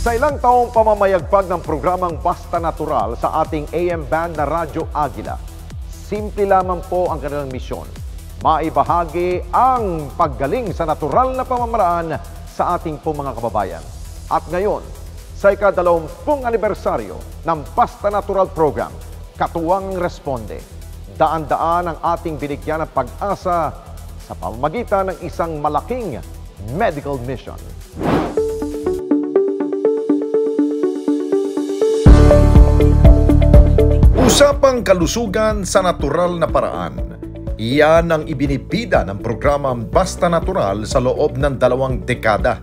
Sa ilang taong pamamayagpag ng programang Basta Natural sa ating AM band na Radyo Agila, simple lamang po ang kanilang misyon. Maibahagi ang paggaling sa natural na pamamaraan sa ating po mga kababayan. At ngayon, sa ika-20 anibersaryo ng Basta Natural Program, Katuwang Responde, daan-daan ang ating binigyan ng pag-asa sa pamamagitan ng isang malaking medical mission. Usapang kalusugan sa natural na paraan. Iyan ang ibinibida ng programang Basta Natural sa loob ng 2 dekada.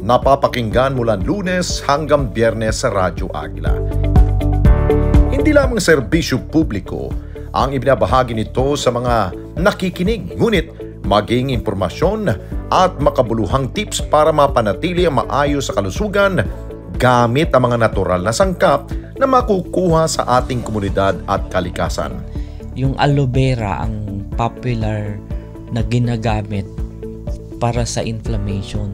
Napapakinggan mula Lunes hanggang Biyernes sa Radyo Agila. Hindi lamang serbisyo publiko ang ibinabahagi nito sa mga nakikinig, ngunit maging impormasyon at makabuluhang tips para mapanatili ang maayos sa kalusugan gamit ang mga natural na sangkap na makukuha sa ating komunidad at kalikasan. Yung aloe vera ang popular na ginagamit para sa inflammation.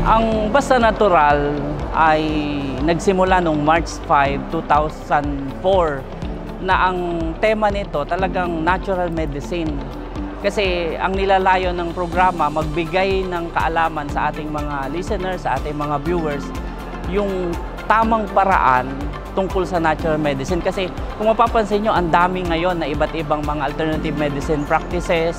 Ang Basta Natural ay nagsimula noong March 5, 2004 na ang tema nito talagang natural medicine. Kasi ang nilalayo ng programa, magbigay ng kaalaman sa ating mga listeners, sa ating mga viewers, yung tamang paraan tungkol sa natural medicine. Kasi kung mapapansin nyo, ang dami ngayon na iba't ibang mga alternative medicine practices,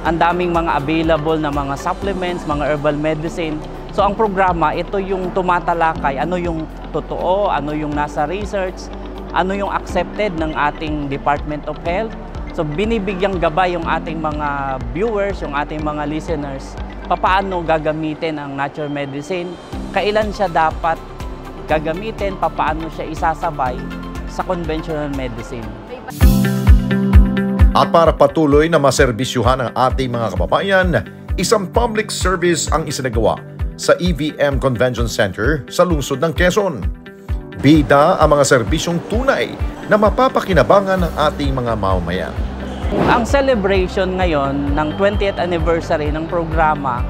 ang daming mga available na mga supplements, mga herbal medicine. So ang programa, ito yung tumatalakay, ano yung totoo, ano yung nasa research, ano yung accepted ng ating Department of Health. So binibigyang gabay yung ating mga viewers, yung ating mga listeners, papaano gagamitin ang natural medicine, kailan siya dapat gagamitin, papaano siya isasabay sa conventional medicine. At para patuloy na maserbisyuhan ang ating mga kababayan, isang public service ang isinagawa sa EVM Convention Center sa lungsod ng Quezon. Bida ang mga serbisyong tunay na mapapakinabangan ng ating mga mamamayan. Ang celebration ngayon ng 20th anniversary ng programa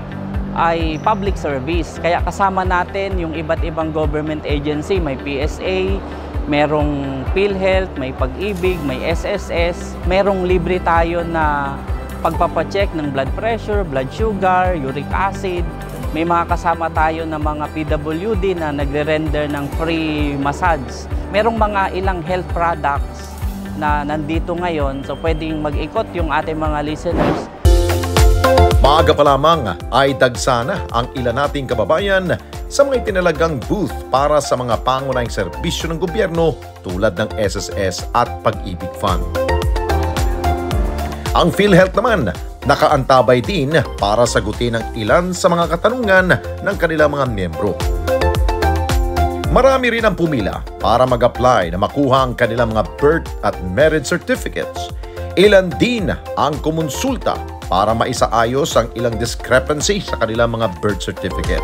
ay public service. Kaya kasama natin yung iba't ibang government agency, may PSA, merong PhilHealth, may Pag-ibig, may SSS, merong libre tayo na pagpapacheck ng blood pressure, blood sugar, uric acid. May mga kasama tayo na mga PWD na nagre-render ng free massage. Merong mga ilang health products na nandito ngayon, so pwedeng mag-ikot yung ating mga listeners. Maaga pa lamang ay dagsana ang ilan nating kababayan sa mga itinalagang booth para sa mga pangunahing serbisyo ng gobyerno tulad ng SSS at Pag-ibig Fund. Ang PhilHealth naman nakaantabay din para sagutin ang ilan sa mga katanungan ng kanilang mga miyembro. Marami rin ang pumila para mag-apply na makuha ang kanilang mga birth at marriage certificates. Ilan din ang kumonsulta para maisaayos ang ilang discrepancy sa kanilang mga birth certificate.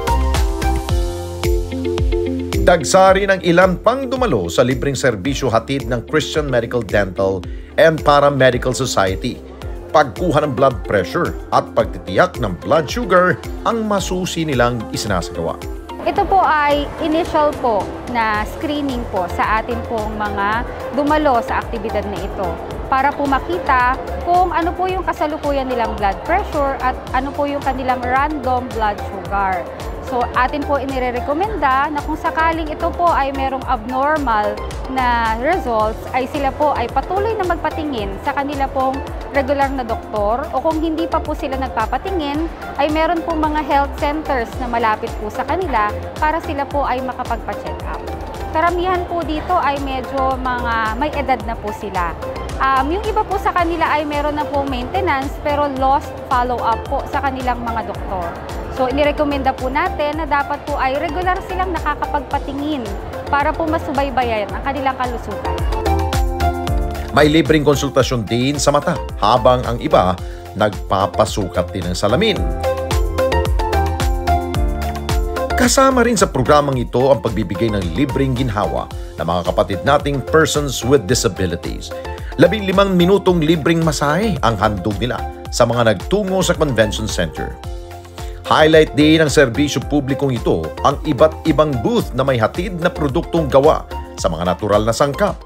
Dagsa rin ang ilan pang dumalo sa libreng serbisyo hatid ng Christian Medical Dental and Paramedical Society. Pagkuha ng blood pressure at pagtitiyak ng blood sugar ang masusi nilang isinasagawa. Ito po ay initial po na screening po sa atin pong mga dumalo sa aktibidad na ito para po makita kung ano po yung kasalukuyan nilang blood pressure at ano po yung kanilang random blood sugar. So atin po inirekomenda na kung sakaling ito po ay merong abnormal na results ay sila po ay patuloy na magpatingin sa kanila pong regular na doktor o kung hindi pa po sila nagpapatingin ay meron pong mga health centers na malapit po sa kanila para sila po ay makapagpa-check up. Karamihan po dito ay medyo mga may edad na po sila. Yung iba po sa kanila ay meron na pong maintenance pero lost follow-up po sa kanilang mga doktor. So, inirekomenda po natin na dapat po ay regular silang nakakapagpatingin para po masubaybayan ang kanilang kalusugan. May libreng konsultasyon din sa mata habang ang iba nagpapasukat din ng salamin. Kasama rin sa programang ito ang pagbibigay ng libreng ginhawa ng mga kapatid nating persons with disabilities. 15 minutong libreng masahe ang handog nila sa mga nagtungo sa convention center. Highlight din ng serbisyo publikong ito ang iba't ibang booth na may hatid na produktong gawa sa mga natural na sangkap.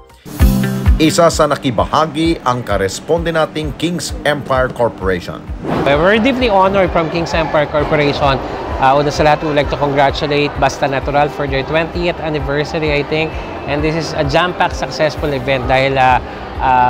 Isa sa nakibahagi ang karesponde nating King's Empire Corporation. We're deeply honored from King's Empire Corporation. Una sa lahat, we would like to congratulate Basta Natural for their 20th anniversary, I think. And this is a jam-packed successful event dahil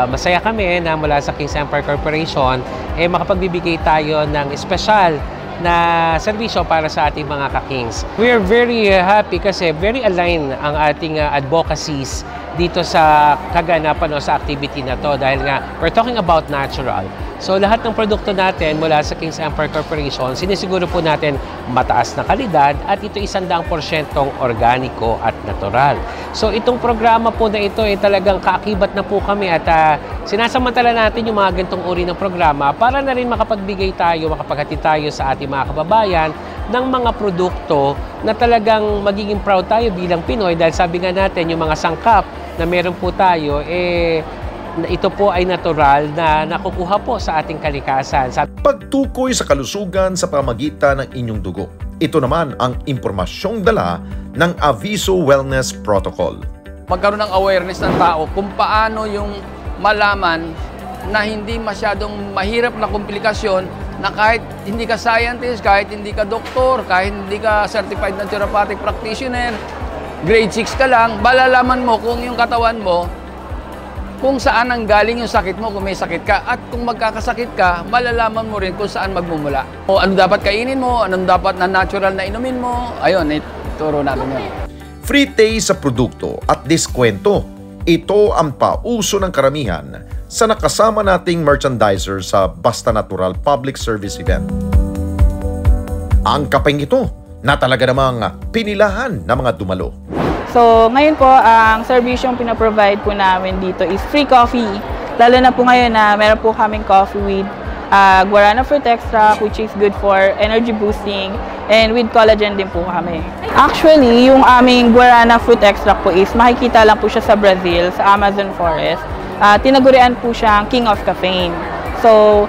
masaya kami na mula sa King's Empire Corporation makapagbibigay tayo ng espesyal na serbisyo para sa ating mga ka-Kings. We are very happy kasi very aligned ang ating advocacies dito sa kaganapan o sa activity na to dahil nga we're talking about natural. So lahat ng produkto natin mula sa King's Empire Corporation, sinisiguro po natin mataas na kalidad at ito 100% organiko at natural. So itong programa po na ito talagang kaakibat na po kami at sinasamantala natin yung mga ganitong uri ng programa para na rin makapagbigay tayo, makapaghati tayo sa ating mga kababayan ng mga produkto na talagang magiging proud tayo bilang Pinoy dahil sabi nga natin yung mga sangkap na meron po tayo ito po ay natural na nakukuha po sa ating kalikasan. Pagtukoy sa kalusugan sa pamagitan ng inyong dugo. Ito naman ang impormasyong dala ng Aviso Wellness Protocol. Magkaroon ng awareness ng tao kung paano yung malaman na hindi masyadong mahirap na komplikasyon na kahit hindi ka scientist, kahit hindi ka doktor, kahit hindi ka certified naturopathic practitioner, grade 6 ka lang, malalaman mo kung yung katawan mo kung saan ang galing yung sakit mo kung may sakit ka at kung magkakasakit ka, malalaman mo rin kung saan magmumula. O ano dapat kainin mo, anong dapat na natural na inumin mo, ayun, ituro natin yun. Free taste sa produkto at diskwento. Ito ang pauso ng karamihan sa nakasama nating merchandiser sa Basta Natural Public Service Event. Ang kapeng ito na talaga namang pinilahan ng mga dumalo. So, ngayon po, ang serbisyong pinaprovide po namin dito is free coffee. Lalo na po ngayon na meron po kaming coffee with guarana fruit extract, which is good for energy boosting, and with collagen din po kami. Actually, yung aming guarana fruit extract po is makikita lang po siya sa Brazil, sa Amazon forest. Tinagurian po siyang king of caffeine. So,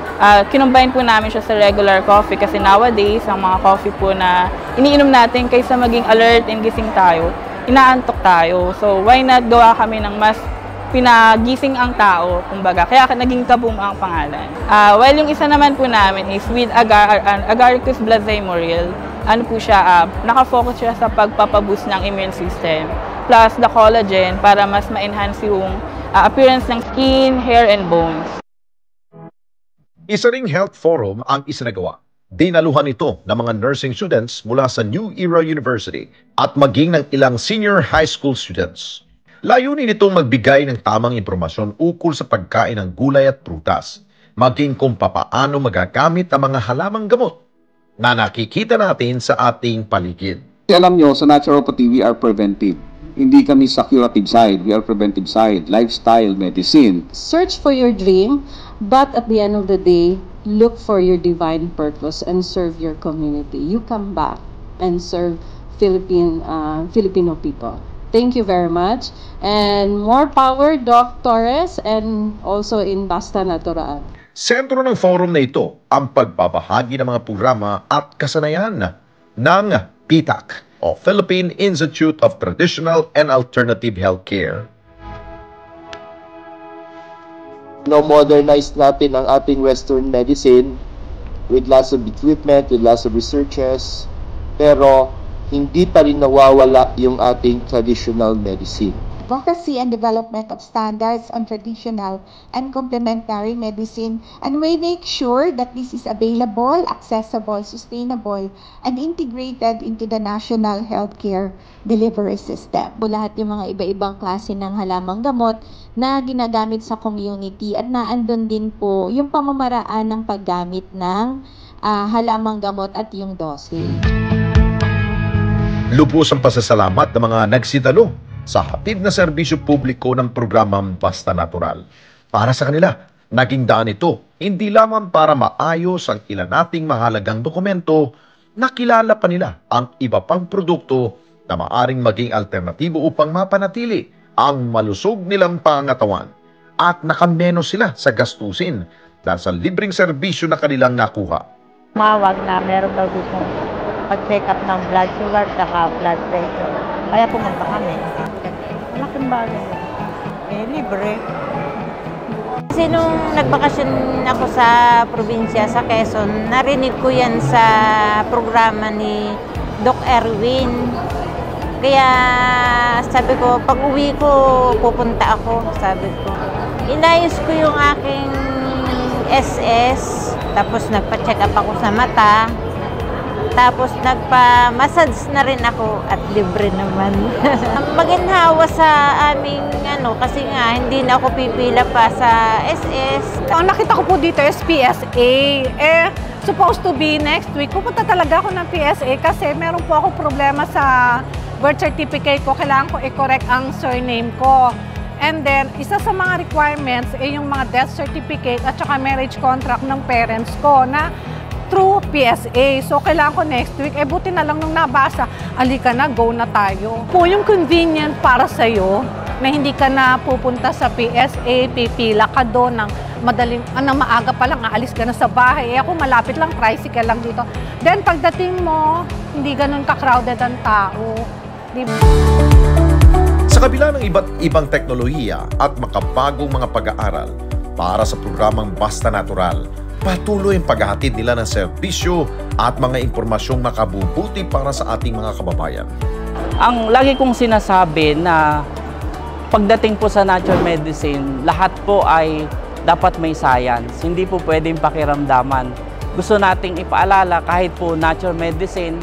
kinumbine po namin siya sa regular coffee kasi nowadays, ang mga coffee po na iniinom natin kaysa maging alert and gising tayo, inaantok tayo. So, why not gawa kami ng mas pinagising ang tao, kumbaga. Kaya naging Kaboom ang pangalan. While yung isa naman po namin is with Agaricus blazei morel. Ano po siya, nakafocus siya sa pagpapaboost ng immune system. Plus the collagen para mas ma-enhance yung appearance ng skin, hair, and bones. Isa ring health forum ang isinagawa. Dinaluhan ito ng mga nursing students mula sa New Era University at maging ng ilang senior high school students. Layunin itong magbigay ng tamang impormasyon ukol sa pagkain ng gulay at prutas, maging kung papaano magagamit ang mga halamang gamot na nakikita natin sa ating paligid. Alam nyo, sa naturopathy, we are preventive. Hindi kami sa curative side, we are preventive side, lifestyle medicine. Search for your dream, but at the end of the day, look for your divine purpose and serve your community. You come back and serve Filipino people. Thank you very much. And more power, Doc Torres, and also in Basta Natural. Sentro ng forum na ito ang pagbabahagi ng mga programa at kasanayan ng PITAC o Philippine Institute of Traditional and Alternative Healthcare. Modernize natin ang ating Western medicine with lots of equipment, with lots of researches, pero hindi pa rin nawawala yung ating traditional medicine. Advocacy and development of standards on traditional and complementary medicine, and we make sure that this is available, accessible, sustainable, and integrated into the national healthcare delivery system. Lahat yung mga iba-ibang klase ng halamang gamot na ginagamit sa community at naandun din po yung pamamaraan ng paggamit ng halamang gamot at yung dosage. Lubos ang pasasalamat ng mga nagsidalo sa hatid na serbisyo publiko ng programang Basta Natural. Para sa kanila, naging daan ito hindi lamang para maayos ang ilan nating mahalagang dokumento, nakilala pa nila ang iba pang produkto na maaring maging alternatibo upang mapanatili ang malusog nilang pangangatawan at nakameno sila sa gastusin dahil sa libreng serbisyo na kanilang nakuha. Mawag na meron daw dito pag-check up ng blood sugar at blood pressure. Kaya pumunta kami. Malaking bagay. Libre. Kasi nung nagbakasyon ako sa probinsya, sa Quezon, narinig ko yan sa programa ni Doc Erwin. Kaya sabi ko, pag uwi ko, pupunta ako, sabi ko. Inayos ko yung aking SS, tapos nagpa-check up ako sa mata, tapos nagpa-massage na rin ako at libre naman. Maginhawa sa aming kasi nga hindi na ako pipila pa sa SS. Ang nakita ko po dito is PSA. Supposed to be next week. Pupunta talaga ako ng PSA kasi meron po ako problema sa birth certificate ko. Kailangan ko i-correct ang surname ko. And then, isa sa mga requirements ay yung mga death certificate at saka marriage contract ng parents ko na through PSA. So, kailangan ko next week. Buti na lang nung nabasa, alika na, go na tayo. Po yung convenient para sa'yo na hindi ka na pupunta sa PSA, pipila ka doon ng madaling, maaga pa lang, aalis ka na sa bahay. Ako, malapit lang, tricycle lang dito. Then, pagdating mo, hindi ganun ka-crowded ang tao. Diba? Sa kabila ng iba't ibang teknolohiya at makabagong mga pag-aaral para sa programang Basta Natural, patuloy ang paghahatid nila ng serbisyo at mga impormasyong makabubuti para sa ating mga kababayan. Ang lagi kong sinasabi na pagdating po sa natural medicine, lahat po ay dapat may science. Hindi po pwedeng pakiramdaman. Gusto nating ipaalala kahit po natural medicine,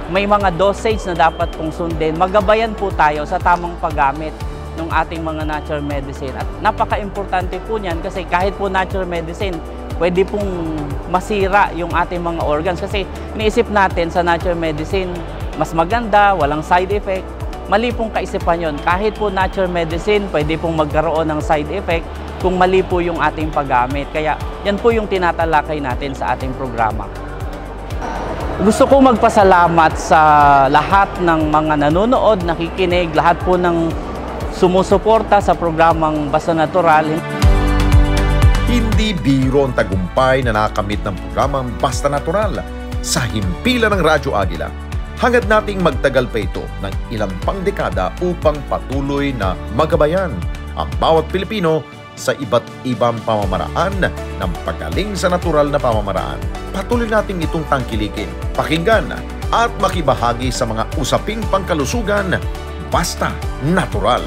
may mga dosage na dapat pong sundin. Magabayan po tayo sa tamang paggamit ng ating mga natural medicine. At napaka-importante po niyan kasi kahit po natural medicine, pwede pong masira yung ating mga organs. Kasi iniisip natin sa natural medicine, mas maganda, walang side effect. Mali pong kaisipan yun. Kahit po natural medicine, pwede pong magkaroon ng side effect kung mali po yung ating paggamit. Kaya yan po yung tinatalakay natin sa ating programa. Gusto ko magpasalamat sa lahat ng mga nanonood, nakikinig, lahat po ng sumusuporta sa programang Basta Natural. Hindi biro ang tagumpay na nakamit ng programang Basta Natural sa himpilan ng Radyo Agila. Hangad nating magtagal pa ito ng ilang pang dekada upang patuloy na magabayan ang bawat Pilipino sa iba't ibang pamamaraan ng pagaling sa natural na pamamaraan. Patuloy nating itong tangkilikin, pakinggan at makibahagi sa mga usaping pangkalusugan Basta Natural.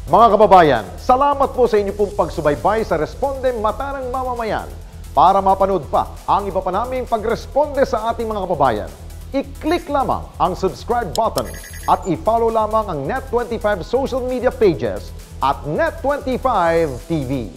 Mga kababayan, salamat po sa inyo pong pagsubaybay sa Responde Mata ng Mamamayan. Para mapanood pa ang iba pa naming pagresponde sa ating mga kababayan, i-click lamang ang subscribe button at i-follow lamang ang Net25 social media pages at Net25 TV.